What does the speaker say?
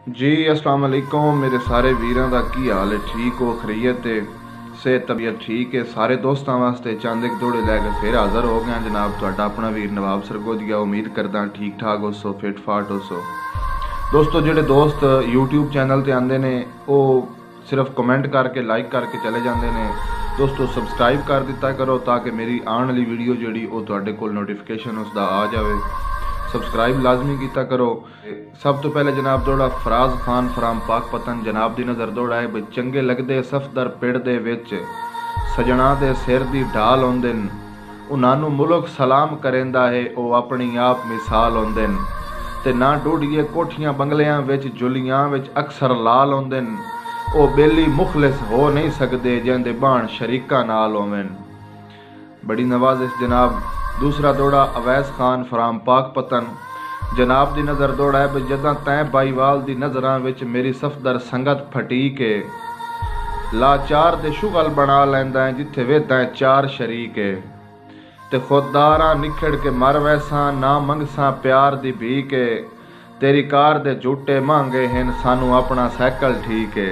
जी अस्सलाम वालेकुम मेरे सारे वीरां दा की हाल है। ठीक हो खरीयत है सेहत तबीयत ठीक है। सारे दोस्तों वास्ते चंद एक दौड़े लैके फिर हाज़र हो गया जनाब तुहाडा अपना वीर नवाब सरगोदिया। उम्मीद करदा ठीक ठाक हो सो फिट फाट हो सो। दोस्तों जेडे दोस्त यूट्यूब चैनल ते आंदे ने वो सिर्फ कमेंट करके लाइक करके चले जाते हैं। दोस्तों सबसक्राइब कर दिता करो ताकि मेरी आने वाली वीडियो जी वो तुहाडे कोल नोटिफिकेशन उसका आ जाए। सबसक्राइब लाजमी किया करो। सब तो पहले जनाब दौड़ा फराज खान फ्राम पाकपतन जनाब की नज़र दौड़ा है बई चंगे लगते सफदर पिंड दे विच सजना दे सिर दी ढाल आउंदे उन्होंने मुल्क सलाम करेंदा है वो अपनी आप मिसाल आउंदे ते ना टूटिए कोठियां बंगलियां विच जुलियां विच अक्सर लाल आउंदे वो बेली मुखलिस हो नहीं सकते जिंदे बाण शरीका नाल होवेन। बड़ी नवाजिश जनाब। दूसरा दौड़ा अवैस खान फ्राम पाकपतन जनाब की नज़र दौड़ा है जदा तैं बाईवाल की नज़रां विच मेरी सफदर संगत फटी के लाचार दे शुगल बना लैंदा है जिथे वे तैं चार शरीक है ते खुददारा निखड़ के मर वैसा ना मंगसा प्यार दी भी के तेरी कार दे झूटे मांगे हैं सानू अपना सैकल ठीक है।